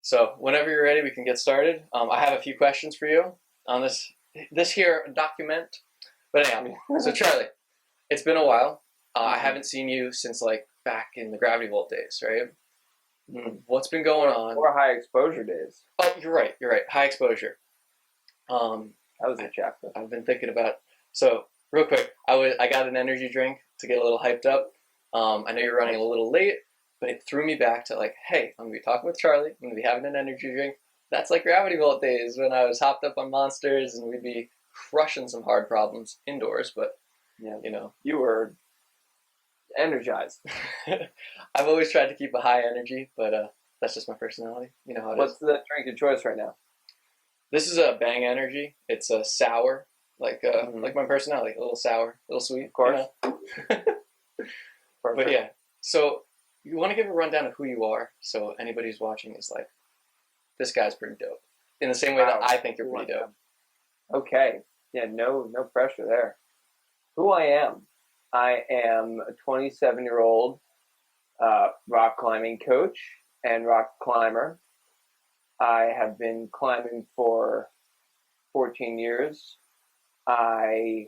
So whenever you're ready, we can get started. I have a few questions for you on this here document. But anyhow, so Charlie, it's been a while. I haven't seen you since like back in the Gravity Vault days, right? What's been going on? Or high exposure days. Oh, you're right. You're right. High exposure. That was a chapter. I've been thinking about. So real quick, I got an energy drink to get a little hyped up. I know you're running a little late, but it threw me back to like, hey, I'm gonna be talking with Charlie. I'm gonna be having an energy drink. That's like Gravity Vault days when I was hopped up on monsters and we'd be crushing some hard problems indoors. But yeah, you know, you were energized. I've always tried to keep a high energy, but that's just my personality. You know how it What's is. the drink of choice right now? This is a Bang Energy. It's a sour, like my personality, a little sour, a little sweet. Of course. You know? But yeah, so you want to give a rundown of who you are, so anybody who's watching is like, this guy's pretty dope. In the same way that I think you're pretty dope. Okay. Yeah, no pressure there. Who I am. I am a 27-year-old rock climbing coach and rock climber. I have been climbing for 14 years. I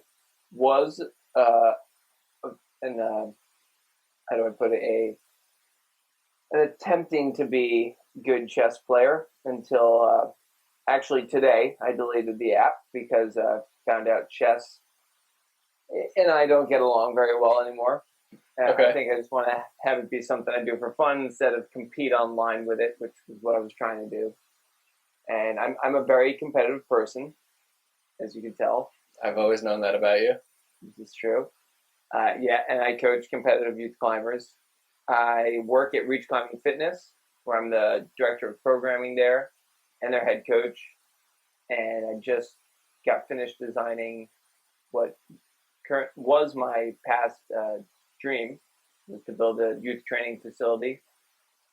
was how do I put it, an attempting to be good chess player until actually today I deleted the app because I found out chess and I don't get along very well anymore. Okay. I think I just want to have it be something I do for fun instead of compete online with it, which is what I was trying to do. And I'm a very competitive person, as you can tell. I've always known that about you. This is true. Yeah, and I coach competitive youth climbers. I work at Reach Climbing Fitness, where I'm the director of programming there and their head coach. And I just got finished designing what was my past dream, was to build a youth training facility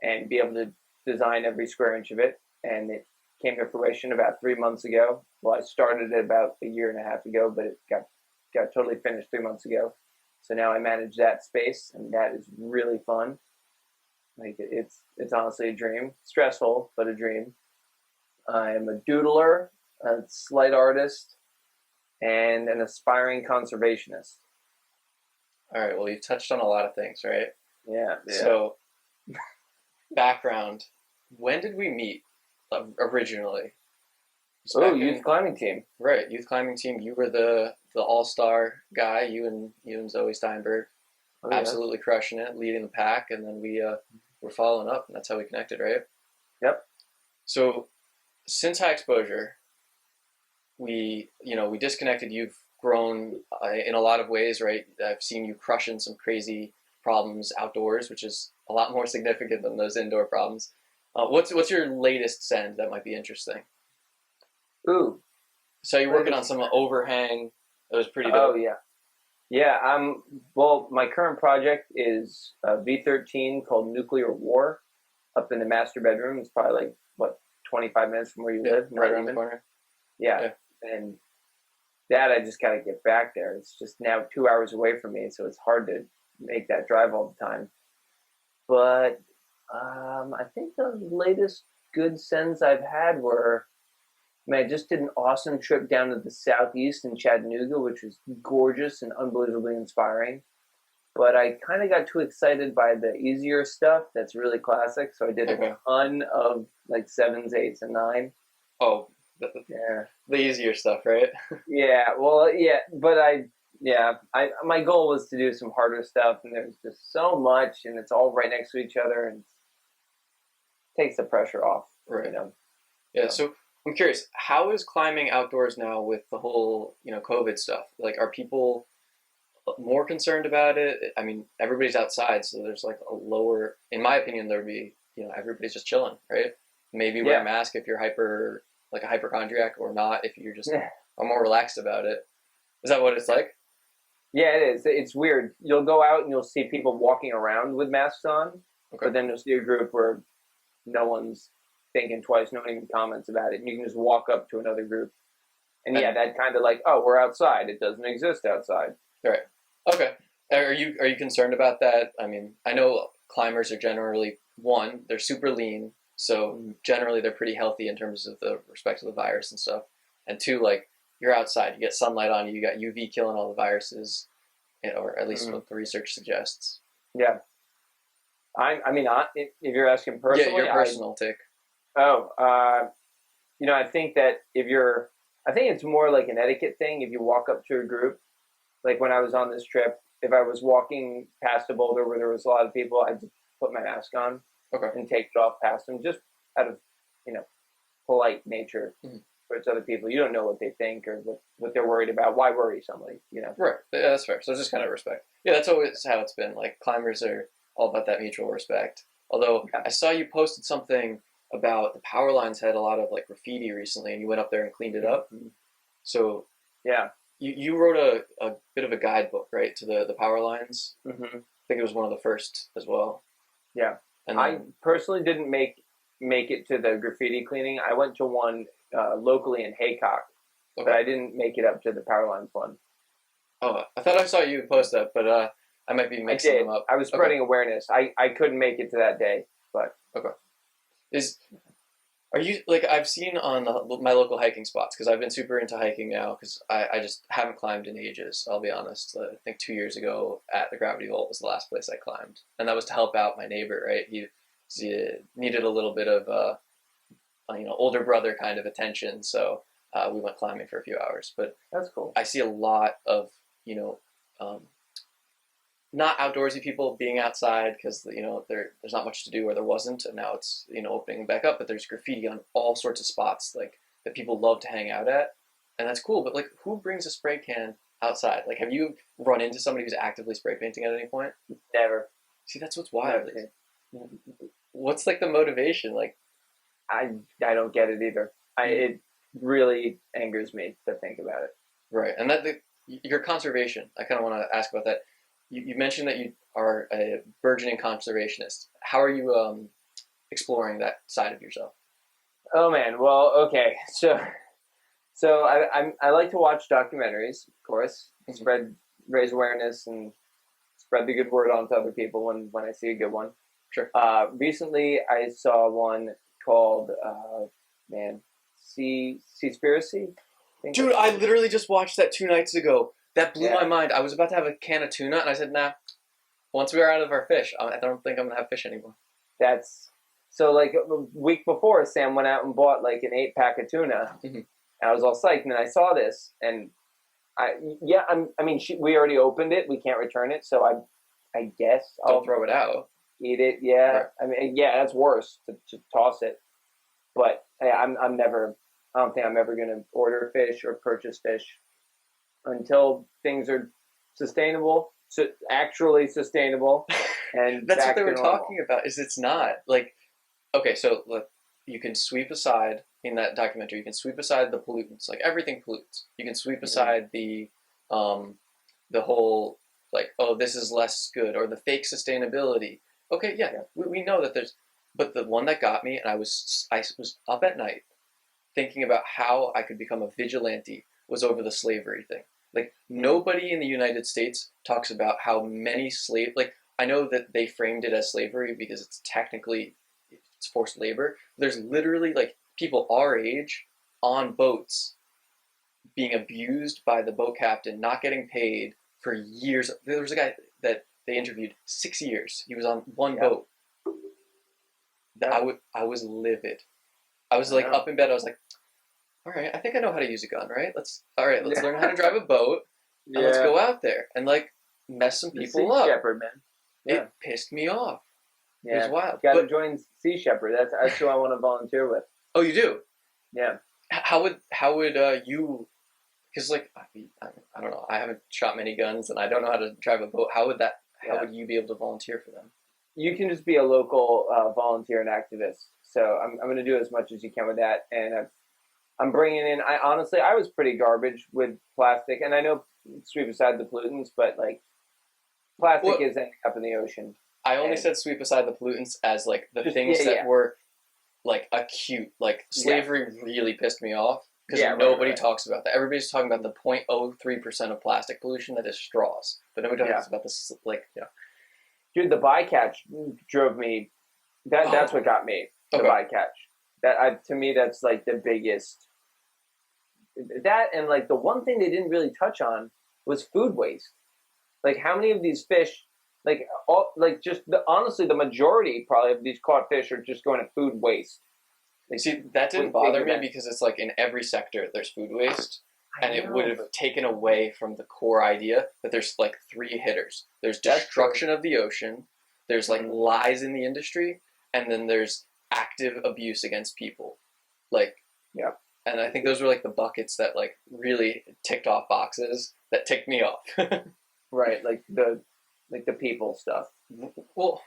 and be able to design every square inch of it. And it came to fruition about 3 months ago. Well, I started it about a year and a half ago, but it got totally finished 3 months ago. So now I manage that space, and that is really fun. Like it's honestly a dream. Stressful, but a dream. I'm a doodler, a slight artist, and an aspiring conservationist. All right, well, you've touched on a lot of things, right? Yeah. So, background, when did we meet originally? Oh, youth climbing team. Right, youth climbing team. You were the all-star guy, you and Zoe Steinberg. Oh, yeah. Absolutely crushing it, leading the pack, and then we were following up, and that's how we connected, right? Yep. So, since high exposure, we disconnected. You've grown in a lot of ways, right? I've seen you crushing some crazy problems outdoors, which is a lot more significant than those indoor problems. What's your latest send that might be interesting? Ooh. So you're working on some overhang that was pretty dope. Oh, yeah. Yeah, well, my current project is a V13 called Nuclear War up in the master bedroom. It's probably like, 25 minutes from where you live? Right around the corner. Yeah. And that I just got to get back there. It's just now 2 hours away from me, so it's hard to make that drive all the time. But I think the latest good sends I've had were, I just did an awesome trip down to the southeast in Chattanooga, which was gorgeous and unbelievably inspiring. But I kind of got too excited by the easier stuff that's really classic, so I did a ton of like 7s, 8s, and 9. Oh, the easier stuff, right? Yeah, well, yeah, but my goal was to do some harder stuff, and there's just so much, and it's all right next to each other, and it takes the pressure off. Right. Yeah. So I'm curious, how is climbing outdoors now with the whole COVID stuff? Like, are people more concerned about it? I mean, everybody's outside, so there's like a lower. In my opinion, there'd be everybody's just chilling, right? Maybe wear a mask if you're like a hypochondriac, or not if you're just are more relaxed about it. Is that what it's like? Yeah, it is. It's weird. You'll go out and you'll see people walking around with masks on, but then you'll see a group where no one's thinking twice, no one even comments about it, and you can just walk up to another group. And that kind of like, oh, we're outside. It doesn't exist outside. Right. Okay. Are you concerned about that? I mean, I know climbers are generally, one, they're super lean, So generally they're pretty healthy in terms of the respect to the virus and stuff. And two, like you're outside, you get sunlight on you, you got UV killing all the viruses, or at least what the research suggests. Yeah. I mean, if you're asking personally, your personal take. I think that I think it's more like an etiquette thing. If you walk up to a group, like when I was on this trip, if I was walking past a boulder where there was a lot of people, I'd just put my mask on and take it off past them, just out of, polite nature towards other people. You don't know what they think or what they're worried about. Why worry somebody, Right. Yeah, that's fair. So it's just kind of respect. Yeah, that's always how it's been. Like climbers are all about that mutual respect. Although I saw you posted something about the power lines had a lot of like graffiti recently, and you went up there and cleaned it up. So yeah, you wrote a bit of a guidebook, right, to the power lines. I think it was one of the first as well. Yeah, and I personally didn't make it to the graffiti cleaning. I went to one locally in Haycock, but I didn't make it up to the power lines one. Oh, I thought I saw you post that, but I might be mixing them up. I was spreading awareness. I couldn't make it to that day, but are you like I've seen on my local hiking spots, because I've been super into hiking now because I just haven't climbed in ages. I'll be honest. I think 2 years ago at the Gravity Vault was the last place I climbed, and that was to help out my neighbor. Right, he needed a little bit of older brother kind of attention, so we went climbing for a few hours. But that's cool. I see a lot of not outdoorsy people being outside because there's not much to do, or there wasn't, and now it's opening back up. But there's graffiti on all sorts of spots like that people love to hang out at, and that's cool. But like, who brings a spray can outside? Like, have you run into somebody who's actively spray painting at any point? Never. See, that's what's wild. What's like the motivation? Like, I don't get it either. It really angers me to think about it. Right, and your conservation. I kind of want to ask about that. You mentioned that you are a burgeoning conservationist. How are you exploring that side of yourself? Oh man, well, okay. So I like to watch documentaries, of course, raise awareness and spread the good word on to other people when I see a good one. Sure. Recently, I saw one called Seaspiracy. Dude, I literally just watched that 2 nights ago. That blew my mind. I was about to have a can of tuna, and I said, nah. Once we are out of our fish, I don't think I'm going to have fish anymore. So like a week before, Sam went out and bought like an 8-pack of tuna. And I was all psyched, and then I saw this, and we already opened it. We can't return it, so I guess I'll throw it out. Eat it, yeah. Right. I mean, yeah, that's worse to toss it. But I don't think I'm ever going to order fish or purchase fish until things are sustainable, actually sustainable, and that's what they were talking about. Is it's not like so look, you can sweep aside in that documentary. You can sweep aside the pollutants, like everything pollutes. You can sweep aside the whole like, oh, this is less good, or the fake sustainability. Okay, yeah. We know that there's, but the one that got me, and I was up at night thinking about how I could become a vigilante, was over the slavery thing. Like, nobody in the United States talks about how many like, I know that they framed it as slavery because it's forced labor. There's literally, like, people our age on boats being abused by the boat captain, not getting paid for years. There was a guy that they interviewed 6 years. He was on one boat. I was livid. I was, like, up in bed. I was like, all right, I think I know how to use a gun, right? Let's learn how to drive a boat, and let's go out there and like mess some people up. Sea Shepherd, man. Yeah. It pissed me off. Yeah. It was wild. Got to join Sea Shepherd. That's who I want to volunteer with. Oh, you do? Yeah. How would you? Because like I don't know. I haven't shot many guns, and I don't know how to drive a boat. How would you be able to volunteer for them? You can just be a local volunteer and activist. So I'm going to do as much as you can with that, and I'm bringing in. I was pretty garbage with plastic, and I know sweep aside the pollutants, but like plastic is ending up in the ocean. I only said sweep aside the pollutants as like the things that were like acute. Like slavery really pissed me off because nobody talks about that. Everybody's talking about the 0.03% of plastic pollution that is straws, but nobody talks about this. Like, dude, the bycatch drove me. That's what got me. the Okay. bycatch. To me, that's like the biggest. That and like the one thing they didn't really touch on was food waste. Like how many of these fish, honestly, the majority probably of these caught fish are just going to food waste. Like, See, that didn't bother me because it's like in every sector there's food waste, and it would have taken away from the core idea that there's like three hitters. There's destruction of the ocean, there's like lies in the industry, and then there's active abuse against people. Like, yeah. And I think those were like the buckets that like really ticked off boxes that ticked me off. Right, like the people stuff. Well,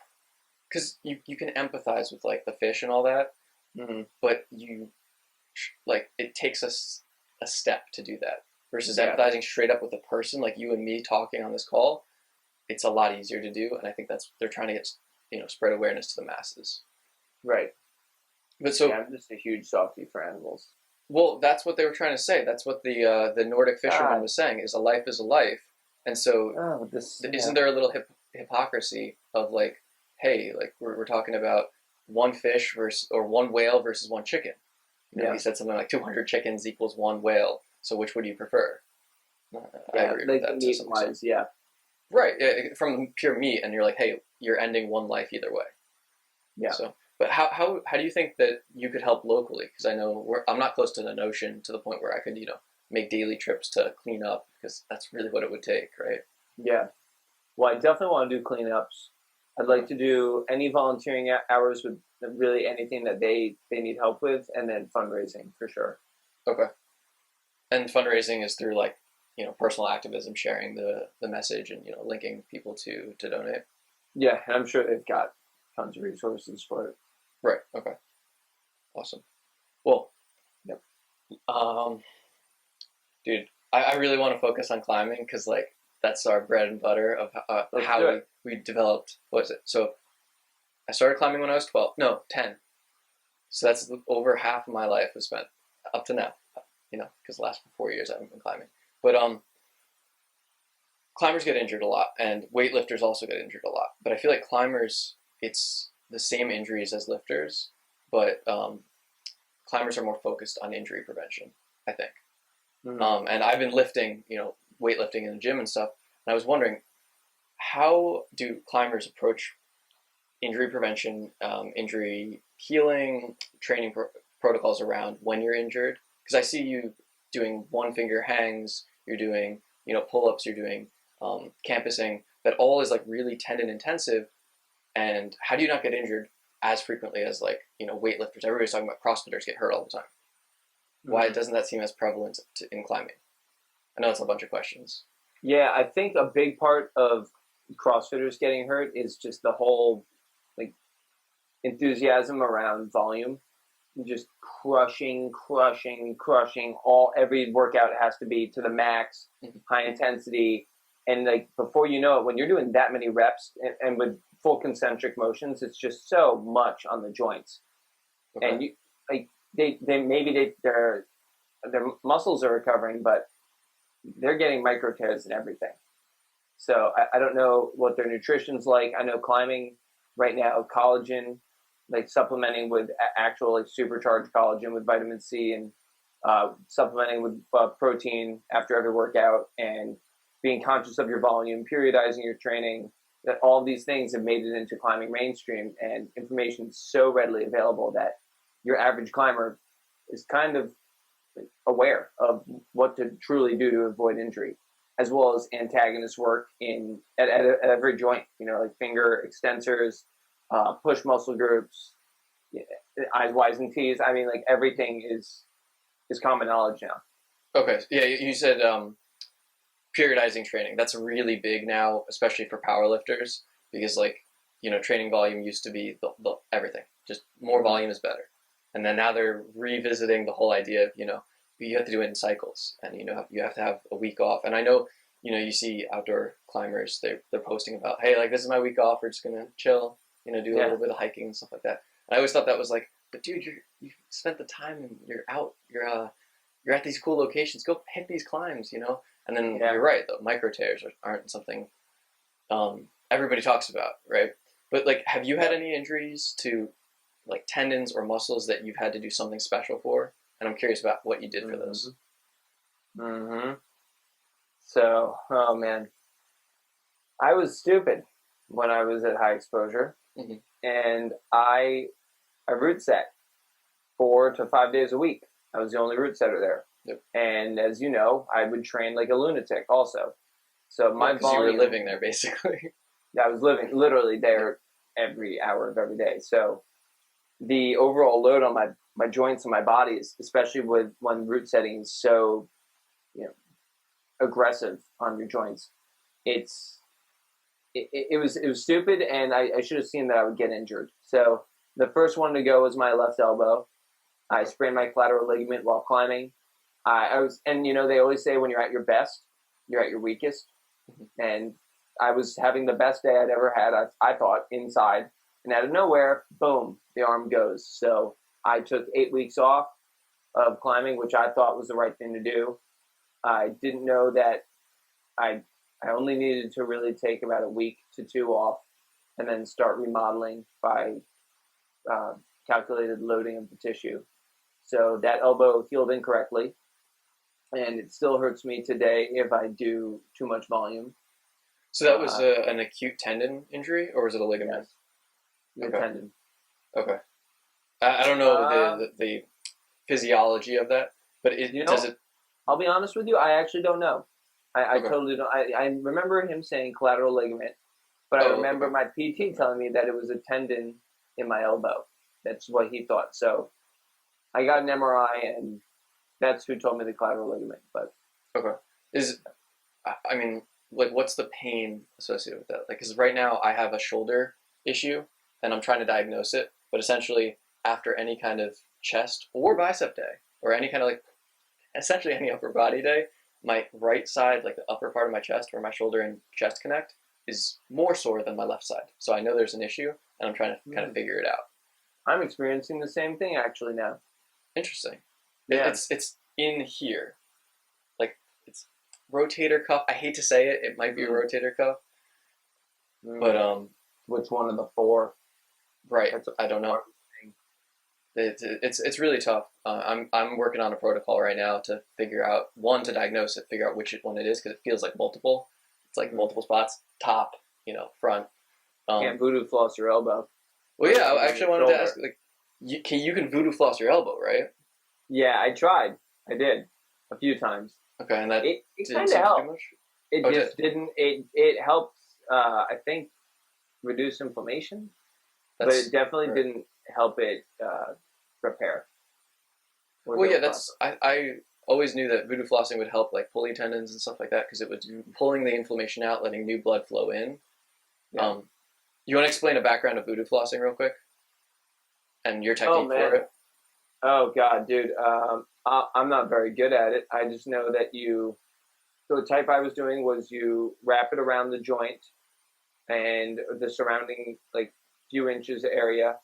because you can empathize with like the fish and all that, but it takes us a step to do that versus empathizing straight up with a person like you and me talking on this call. It's a lot easier to do, and I think they're trying to get spread awareness to the masses. Right. But so I'm just a huge softie for animals. Well, that's what they were trying to say. That's what the Nordic fisherman was saying: is a life is a life. And so, isn't there a little hypocrisy of like, hey, like we're talking about one fish or one whale versus one chicken? He said something like 200 chickens equals one whale. So which would you prefer? I agree with that to some extent. Yeah. Right, from pure meat, and you're like, hey, you're ending one life either way. Yeah. So, but how do you think that you could help locally? Because I know I'm not close to an ocean to the point where I could make daily trips to clean up, because that's really what it would take, right? Yeah. Well, I definitely want to do cleanups. I'd like to do any volunteering hours with really anything that they need help with, and then fundraising for sure. Okay. And fundraising is through like, personal activism, sharing the message and, linking people to donate. Yeah, and I'm sure they've got tons of resources for it. Right. Okay. Awesome. Well, yep. Dude, I really want to focus on climbing because like that's our bread and butter of how we developed. What is it? So I started climbing when I was 10. So that's over half of my life was spent up to now, because the last 4 years I haven't been climbing. But climbers get injured a lot, and weightlifters also get injured a lot. But I feel like climbers, it's the same injuries as lifters, but climbers are more focused on injury prevention, I think. And I've been lifting, weightlifting in the gym and stuff, and I was wondering, how do climbers approach injury prevention, injury healing, training protocols around when you're injured? Because I see you doing one finger hangs, you're doing, pull-ups, you're doing campusing, that all is like really tendon intensive. And how do you not get injured as frequently as like, weightlifters? Everybody's talking about CrossFitters get hurt all the time. Why doesn't that seem as prevalent in climbing? I know it's a bunch of questions. Yeah, I think a big part of CrossFitters getting hurt is just the whole like enthusiasm around volume. Just crushing. Every workout has to be to the max, high intensity. And like before you know it, when you're doing that many reps and with full concentric motions, it's just so much on the joints. Okay. And you like their muscles are recovering, but they're getting micro tears and everything. So I don't know what their nutrition's like. I know climbing right now, collagen, like supplementing with actual like supercharged collagen with vitamin C, and supplementing with protein after every workout, and being conscious of your volume, periodizing your training. That all these things have made it into climbing mainstream, and information is so readily available that your average climber is kind of aware of what to truly do to avoid injury, as well as antagonist work at every joint, like finger extensors, push muscle groups, eyes, Y's, and T's. I mean, like everything is common knowledge now. Okay. Yeah, you said periodizing training. That's really big now, especially for powerlifters, because like, training volume used to be the everything. Just more volume is better. And then now they're revisiting the whole idea of, you have to do it in cycles, and you have to have a week off. And I know, you see outdoor climbers, they're posting about, hey, like this is my week off, we're just gonna chill, do a little bit of hiking and stuff like that. And I always thought that was like, but dude, you spent the time and you're out, you're at these cool locations, go hit these climbs, And then you're right, the micro tears aren't something everybody talks about, right? But like, have you had any injuries to like tendons or muscles that you've had to do something special for, and I'm curious about what you did for those. Mm-hmm. So, oh man, I was stupid when I was at high exposure, and I root set 4 to 5 days a week. I was the only root setter there. Yep. And as you know, I would train like a lunatic also. So my volume, you were living there basically. I was living literally there every hour of every day. So the overall load on my joints and my bodies, especially when root setting is so, aggressive on your joints, it was stupid, and I should have seen that I would get injured. So the first one to go was my left elbow. I sprained my collateral ligament while climbing. And they always say when you're at your best, you're at your weakest. And I was having the best day I'd ever had, I thought, inside. And out of nowhere, boom, the arm goes. So I took 8 weeks off of climbing, which I thought was the right thing to do. I didn't know that I only needed to really take about a week to 2 off and then start remodeling by calculated loading of the tissue. So that elbow healed incorrectly, and it still hurts me today if I do too much volume. So that was an acute tendon injury, or was it a ligament? Yes. Okay. Tendon. Okay. I don't know the physiology of that, but does it? I'll be honest with you, I actually don't know. I totally don't. I remember him saying collateral ligament, but I remember my PT telling me that it was a tendon in my elbow. That's what he thought. So I got an MRI, and that's who told me the collateral ligament. But what's the pain associated with that? Like, because right now I have a shoulder issue, and I'm trying to diagnose it. But essentially, after any kind of chest or bicep day, or any kind of essentially any upper body day, my right side, like the upper part of my chest, where my shoulder and chest connect, is more sore than my left side. So I know there's an issue, and I'm trying to kind of figure it out. I'm experiencing the same thing actually now. Interesting. Yeah. It's in here. Like, it's rotator cuff. I hate to say it. It might be a rotator cuff. But which one of the 4? Right. I don't know. It's really tough. I'm working on a protocol right now to figure out, one, to diagnose it, figure out which one it is, because it feels like multiple. It's like multiple spots, top, front. Can't voodoo floss your elbow. Well, yeah, I actually wanted to ask, you can voodoo floss your elbow, right? Yeah, I tried. I did a few times. Okay, and that it kind of helped. It just didn't. It helps. I think reduce inflammation, but it definitely didn't help it repair. Well, yeah, I always knew that voodoo flossing would help like pulley tendons and stuff like that, because it was pulling the inflammation out, letting new blood flow in. Yeah. You want to explain a background of voodoo flossing real quick, and your technique for it? Oh God, dude, I'm not very good at it. I just know that so the type I was doing was you wrap it around the joint and the surrounding few inches area,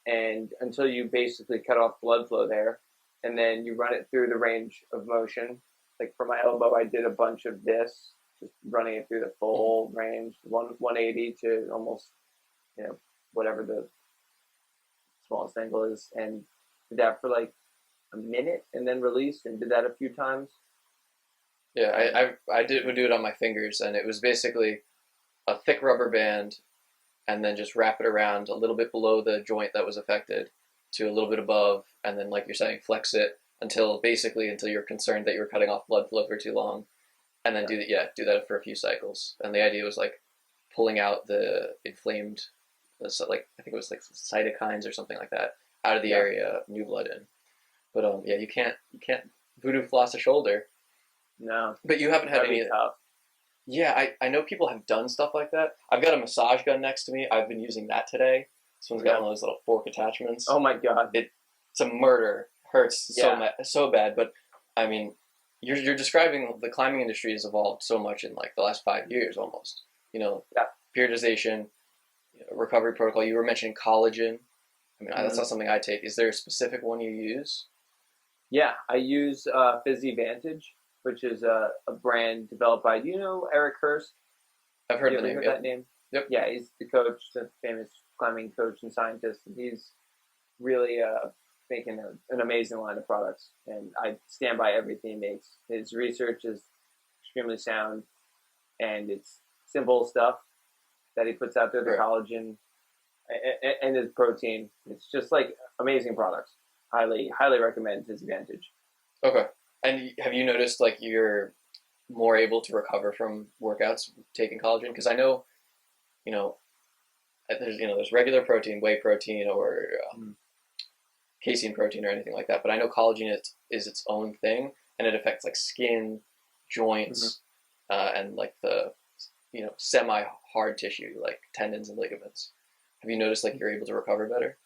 and until you basically cut off blood flow there, and then you run it through the range of motion. Like for my elbow, I did a bunch of this, just running it through the full range, 180 to almost, whatever the smallest angle is, and did that for like a minute, and then released, and did that a few times. Yeah, I would do it on my fingers, and it was basically a thick rubber band, and then just wrap it around a little bit below the joint that was affected to a little bit above, and then, like you're saying, flex it until you're concerned that you're cutting off blood flow for too long, and then do that for a few cycles. And the idea was like pulling out the inflamed, I think it was like cytokines or something like that out of the area, new blood in. But you can't voodoo floss a shoulder. No, but you haven't had any. Tough. Yeah, I know people have done stuff like that. I've got a massage gun next to me. I've been using that today. This one's got one of those little fork attachments. Oh my God! It's a murder. Hurts so bad. But I mean, you're describing the climbing industry has evolved so much in like the last 5 years almost. Periodization, recovery protocol. You were mentioning collagen. I mean, that's not something I take. Is there a specific one you use? Yeah, I use Vantage, which is a brand developed by, Eric Hurst? I've heard the name. That name? Yep. Yeah, he's the coach, the famous climbing coach and scientist. And he's really making an amazing line of products, and I stand by everything he makes. His research is extremely sound, and it's simple stuff that he puts out there, the collagen and his protein. It's just like amazing products. Highly recommend his Advantage. Okay. And have you noticed like you're more able to recover from workouts taking collagen? Because I know, there's regular protein, whey protein, or casein protein or anything like that. But I know collagen is its own thing, and it affects like skin, joints, and like the semi-hard tissue like tendons and ligaments. Have you noticed like you're able to recover better?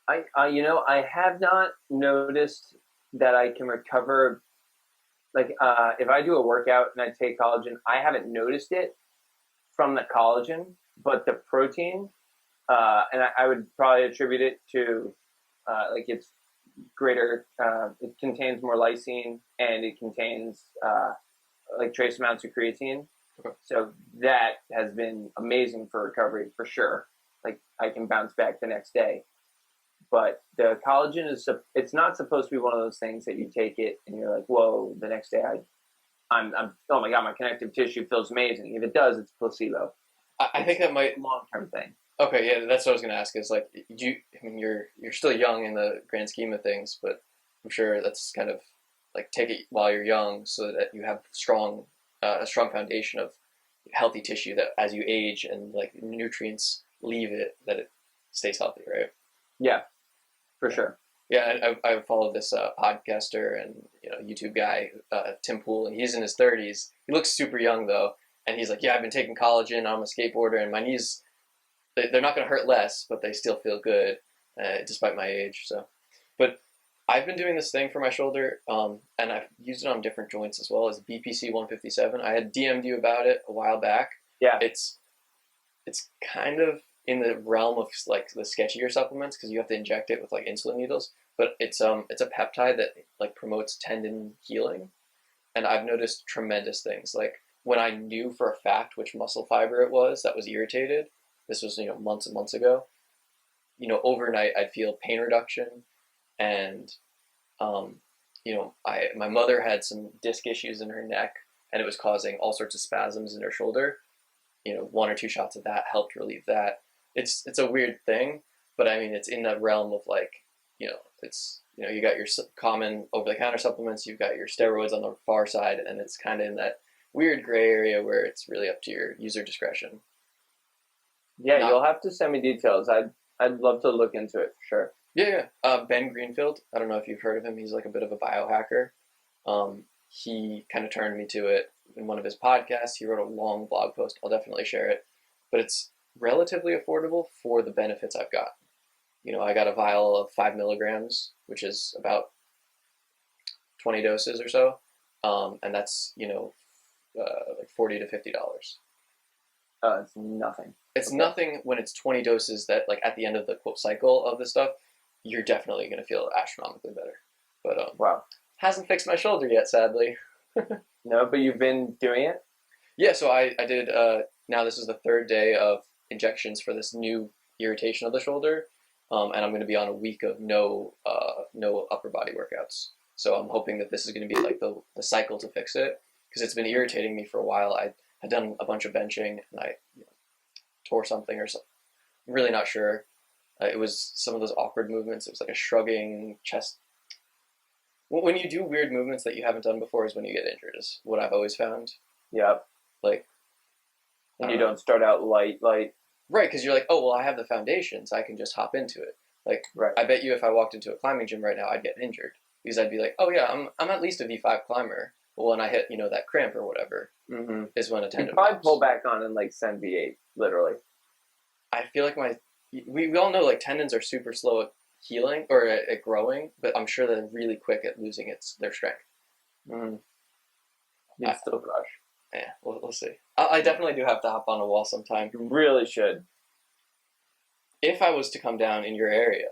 I have not noticed that I can recover. Like if I do a workout and I take collagen, I haven't noticed it from the collagen, but the protein, and I would probably attribute it to like it's greater. It contains more lysine and it contains like trace amounts of creatine. Okay. So that has been amazing for recovery for sure. Like I can bounce back the next day. But the collagen it's not supposed to be one of those things that you take it and you're like, whoa, the next day I'm oh my God, my connective tissue feels amazing. If it does, it's placebo. I think that might long-term thing. Okay, yeah, that's what I was going to ask. Is like, you're still young in the grand scheme of things, but I'm sure that's kind of like take it while you're young, so that you have a strong foundation of healthy tissue that as you age and like nutrients leave it, that it stays healthy, right? Yeah, for sure. Yeah, I followed this podcaster and YouTube guy, Tim Pool, and he's in his 30s. He looks super young though, and he's like, yeah, I've been taking collagen. I'm a skateboarder, and my knees, they're not going to hurt less, but they still feel good despite my age. So, but I've been doing this thing for my shoulder, and I've used it on different joints as well as BPC 157. I had DM'd you about it a while back. Yeah, it's kind of in the realm of like the sketchier supplements because you have to inject it with like insulin needles. But it's a peptide that like promotes tendon healing, and I've noticed tremendous things. Like when I knew for a fact which muscle fiber it was that was irritated. This was months and months ago. Overnight I'd feel pain reduction, and my mother had some disc issues in her neck, and it was causing all sorts of spasms in her shoulder. 1 or 2 shots of that helped relieve that. It's a weird thing, but I mean it's in that realm of like it's you got your common over-the-counter supplements, you've got your steroids on the far side, and it's kind of in that weird gray area where it's really up to your user discretion. Yeah, you'll have to send me details. I'd love to look into it for sure. Yeah. Ben Greenfield. I don't know if you've heard of him. He's like a bit of a biohacker. He kind of turned me to it in one of his podcasts. He wrote a long blog post. I'll definitely share it. But it's relatively affordable for the benefits I've got. I got a vial of 5 milligrams, which is about 20 doses or so. And that's, like $40 to $50. It's nothing. It's nothing when it's 20 doses that, like, at the end of the quote cycle of the stuff, you're definitely going to feel astronomically better. But wow, hasn't fixed my shoulder yet, sadly. No, but you've been doing it? Yeah, so I did, now this is the 3rd day of injections for this new irritation of the shoulder, and I'm going to be on a week of no upper body workouts. So I'm hoping that this is going to be like the cycle to fix it, because it's been irritating me for a while. I had done a bunch of benching, and I tore something or something. I'm really not sure. It was some of those awkward movements. It was like a shrugging chest. When you do weird movements that you haven't done before is when you get injured, is what I've always found. Yep. Like, and you don't start out light. Right, because you're like, oh, well, I have the foundation, so I can just hop into it. Like, right. I bet you if I walked into a climbing gym right now, I'd get injured. Because I'd be like, oh, yeah, I'm at least a V5 climber. But when I hit, that cramp or whatever, is when a tendon you probably pops. pull back on and, like, send V8, literally. I feel like we all know, like, tendons are super slow at healing, or at growing, but I'm sure they're really quick at losing their strength. Mm-hmm. You'd still crush. Yeah, we'll see. I definitely do have to hop on a wall sometime. You really should. If I was to come down in your area,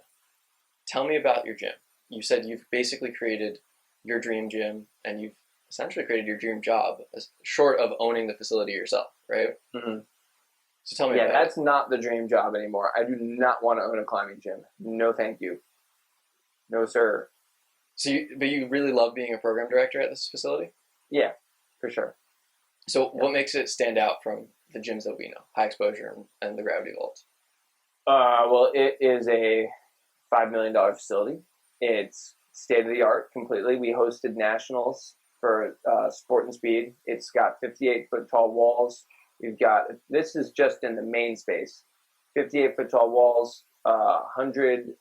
tell me about your gym. You said you've basically created your dream gym, and you've essentially created your dream job, short of owning the facility yourself, right? Mm-hmm. So tell me about that's not the dream job anymore. I do not want to own a climbing gym. No, thank you. No, sir. So, but you really love being a program director at this facility? Yeah, for sure. So what makes it stand out from the gyms that we know, high exposure and the gravity vault? Well, it is a $5 million facility. It's state of the art completely. We hosted nationals for sport and speed. It's got 58-foot tall walls. We've got, this is just in the main space, 58-foot tall walls, 100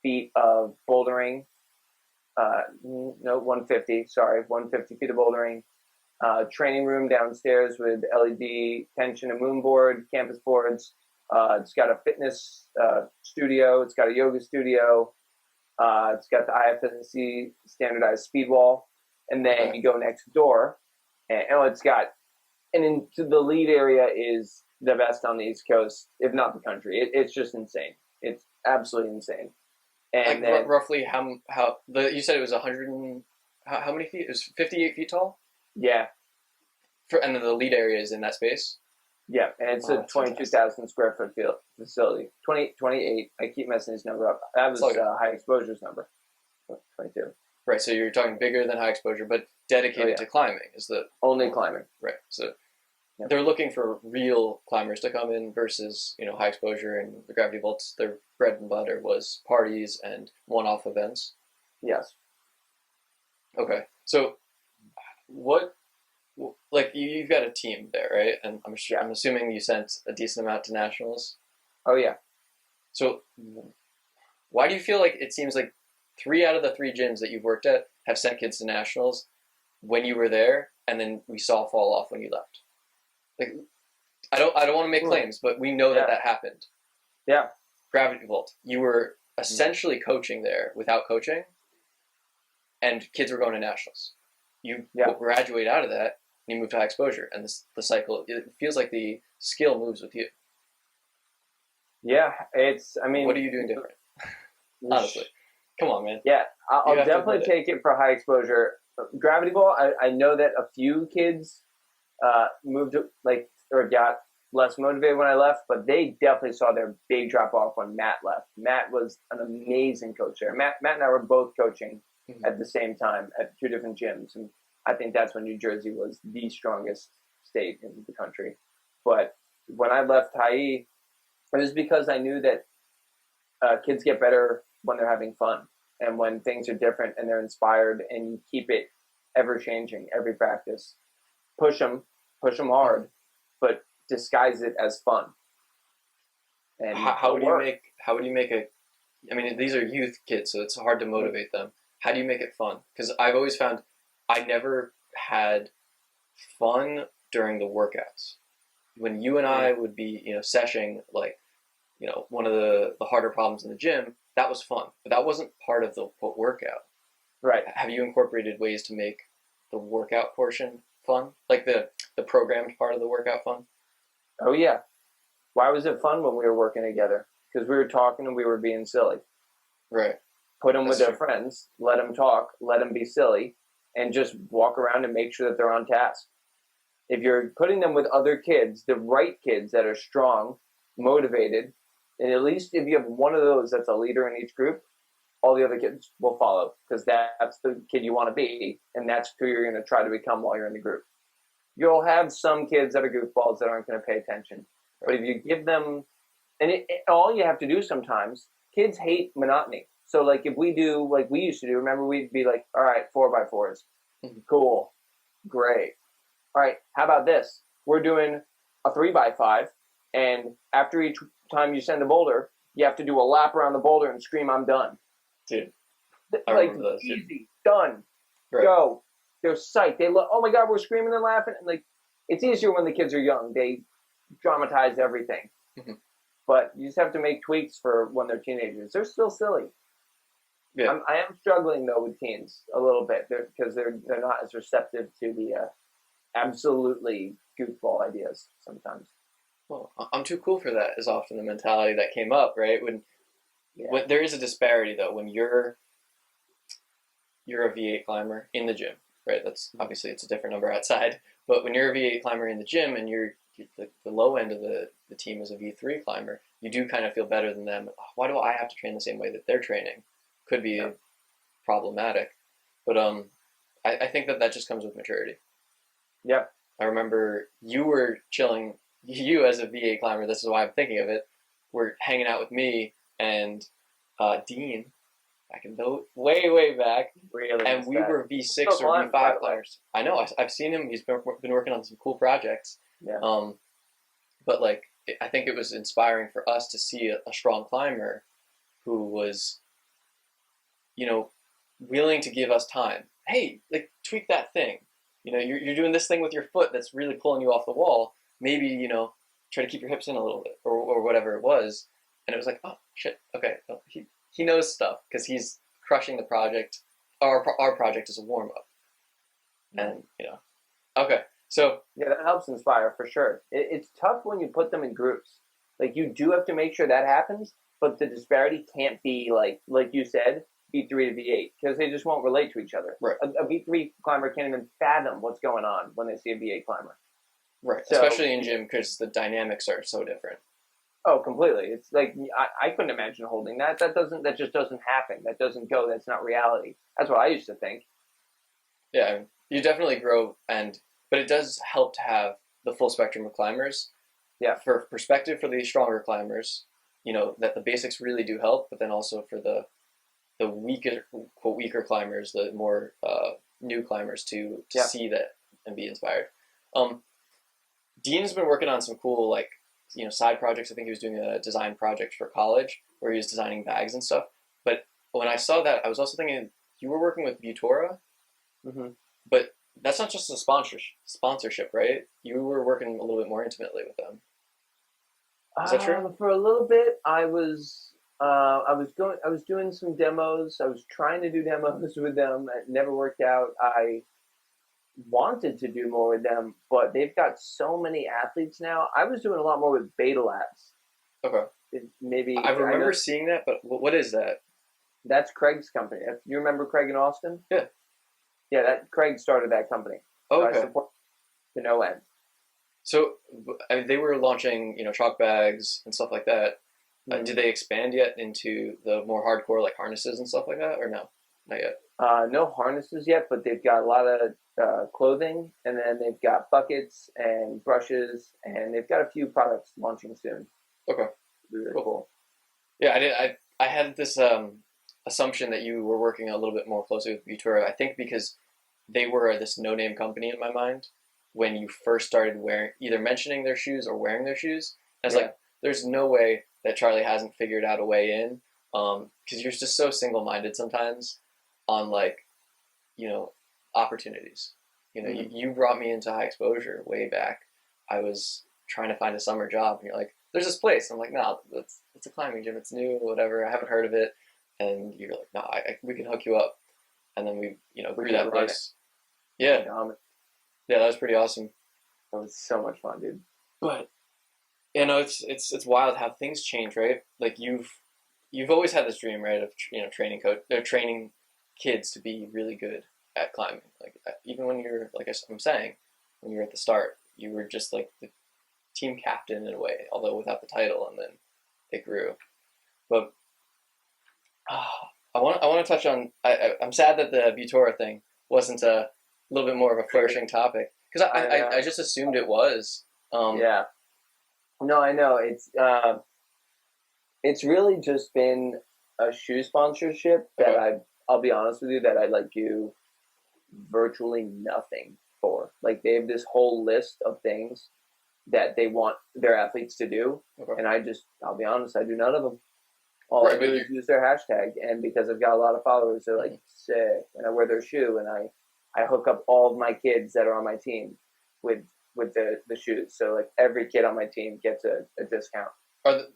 feet of bouldering. No, 150, sorry, 150 feet of bouldering. Training room downstairs with LED tension and moon board, campus boards. It's got a fitness studio. It's got a yoga studio. It's got the IFSC standardized speed wall. And then you go next door, and it's got, and into the lead area is the best on the East Coast, if not the country. It's just insane. It's absolutely insane. And like then, roughly you said it was 100 and, how many feet? It was 58 feet tall? yeah. And then the lead area is in that space? Yeah, and it's a 22,000 square foot facility. 28. I keep messing this number up. That was high exposure's number. 22. Right, so you're talking bigger than high exposure, but dedicated to climbing is the only climbing. Right. So they're looking for real climbers to come in versus, high exposure and the gravity vaults. Their bread and butter was parties and one-off events. Yes. Okay. So you've got a team there, right? And I'm assuming you sent a decent amount to nationals. Oh yeah. So why do you feel like it seems like 3 out of the 3 gyms that you've worked at have sent kids to nationals when you were there, and then we saw fall off when you left? Like, I don't want to make claims, but we know that happened. Yeah. Gravity vault. You were essentially coaching there without coaching, and kids were going to nationals. You graduate out of that, and you move to high exposure, and the cycle. It feels like the skill moves with you. Yeah, what are you doing different? Honestly, come on, man. Yeah, I'll definitely take it for high exposure. Gravity vault. I know that a few kids moved or got less motivated when I left, but they definitely saw their big drop off when Matt left. Matt was an amazing coach there. Matt and I were both coaching at the same time at 2 different gyms, and I think that's when New Jersey was the strongest state in the country. But when I left Hawaii, it was because I knew that kids get better when they're having fun and when things are different and they're inspired, and you keep it ever changing every practice. Push them hard, but disguise it as fun. And how would you make a? I mean, these are youth kids, so it's hard to motivate them. How do you make it fun? Because I've always found I never had fun during the workouts. When you and I would be, seshing, one of the harder problems in the gym, that was fun, but that wasn't part of the workout. Right. Have you incorporated ways to make the workout portion fun, like the programmed part of the workout fun? Oh yeah. Why was it fun when we were working together? Because we were talking and we were being silly. Right. Put them with their friends, let them talk, let them be silly, and just walk around and make sure that they're on task. If you're putting them with other kids, the right kids that are strong, motivated, and at least if you have one of those that's a leader in each group, all the other kids will follow, because that's the kid you want to be, and that's who you're going to try to become while you're in the group. You'll have some kids that are goofballs that aren't going to pay attention. But if you give them, and all you have to do sometimes, kids hate monotony. So if we do like we used to do, remember we'd be like, all right, 4x4s. Cool. Great. All right, how about this? We're doing a 3x5, and after each time you send a boulder, you have to do a lap around the boulder and scream, I'm done. Dude, I remember those. Easy, done, right. Go. They're psyched. They look, oh my God, we're screaming and laughing. And it's easier when the kids are young. They dramatize everything. But you just have to make tweaks for when they're teenagers. They're still silly. Yeah. I am struggling though with teens a little bit because they're not as receptive to the absolutely goofball ideas sometimes. Well, I'm too cool for that is often the mentality that came up, right? When there is a disparity though, when you're a V8 climber in the gym, right? That's obviously it's a different number outside, but when you're a V8 climber in the gym and you're the low end of the team is a V3 climber, you do kind of feel better than them. Why do I have to train the same way that they're training? could be problematic. But I think that just comes with maturity. Yeah. I remember you were chilling. You as a V8 climber, this is why I'm thinking of it. Were hanging out with me and Dean back in the way back, Really, and we were V6 or V5 climbers. I know. I've seen him. He's been working on some cool projects. Yeah. But like, I think it was inspiring for us to see a strong climber who was, willing to give us time. Hey, like, tweak that thing. You're doing this thing with your foot that's really pulling you off the wall. Maybe, try to keep your hips in a little bit or whatever it was. And it was like, oh, shit, okay. He knows stuff because he's crushing the project. Our project is a warm-up. And, okay. So yeah, that helps inspire for sure. It's tough when you put them in groups. Like, you do have to make sure that happens, but the disparity can't be like you said, V3 to V8, because they just won't relate to each other. Right. A V3 climber can't even fathom what's going on when they see a V8 climber. Right, so, especially in gym because the dynamics are so different. Oh, completely. It's like I couldn't imagine holding that. That just doesn't happen. That doesn't go. That's not reality. That's what I used to think. Yeah, you definitely grow, but it does help to have the full spectrum of climbers. Yeah. For perspective for the stronger climbers, that the basics really do help, but then also for the weaker climbers, the more new climbers to see that and be inspired. Dean's been working on some cool side projects. I think he was doing a design project for college where he was designing bags and stuff. But when I saw that, I was also thinking you were working with Vitoria, but that's not just a sponsorship, right? You were working a little bit more intimately with them. Is that true? For a little bit, I was doing some demos. I was trying to do demos with them. It never worked out. I wanted to do more with them, but they've got so many athletes now. I was doing a lot more with Beta Labs. Okay. Maybe I remember seeing that, but what is that? That's Craig's company. You remember Craig in Austin? Yeah. Yeah, Craig started that company. Okay. So I support to no end. So they were launching, chalk bags and stuff like that. Did they expand yet into the more hardcore harnesses and stuff like that, or no? Not yet. No harnesses yet, but they've got a lot of clothing, and then they've got buckets and brushes, and they've got a few products launching soon. Okay. Really cool. Yeah, I had this assumption that you were working a little bit more closely with Vitoria. I think because they were this no-name company in my mind when you first started either mentioning their shoes or wearing their shoes. And I was like, there's no way that Charlie hasn't figured out a way in, because you're just so single-minded sometimes on opportunities. You brought me into high exposure way back. I was trying to find a summer job, and you're like, there's this place. I'm like, no, it's a climbing gym. It's new, whatever. I haven't heard of it. And you're like, no, we can hook you up. And then we grew that place. Yeah. Yeah, that was pretty awesome. That was so much fun, dude. But it's wild how things change, right? Like you've always had this dream, right, of training kids to be really good at climbing. Like even when you're I'm saying, when you're at the start, you were just like the team captain in a way, although without the title, and then it grew. But I want to touch on. I'm sad that the Vitoria thing wasn't a little bit more of a flourishing topic, because I just assumed it was. Yeah. No, I know. It's really just been a shoe sponsorship that I'll be honest with you, that I do virtually nothing for. Like, they have this whole list of things that they want their athletes to do, and I'll be honest, I do none of them. All I do is use their hashtag, and because I've got a lot of followers, they're like, sick, and I wear their shoe, and I hook up all of my kids that are on my team with the shoes. So every kid on my team gets a discount.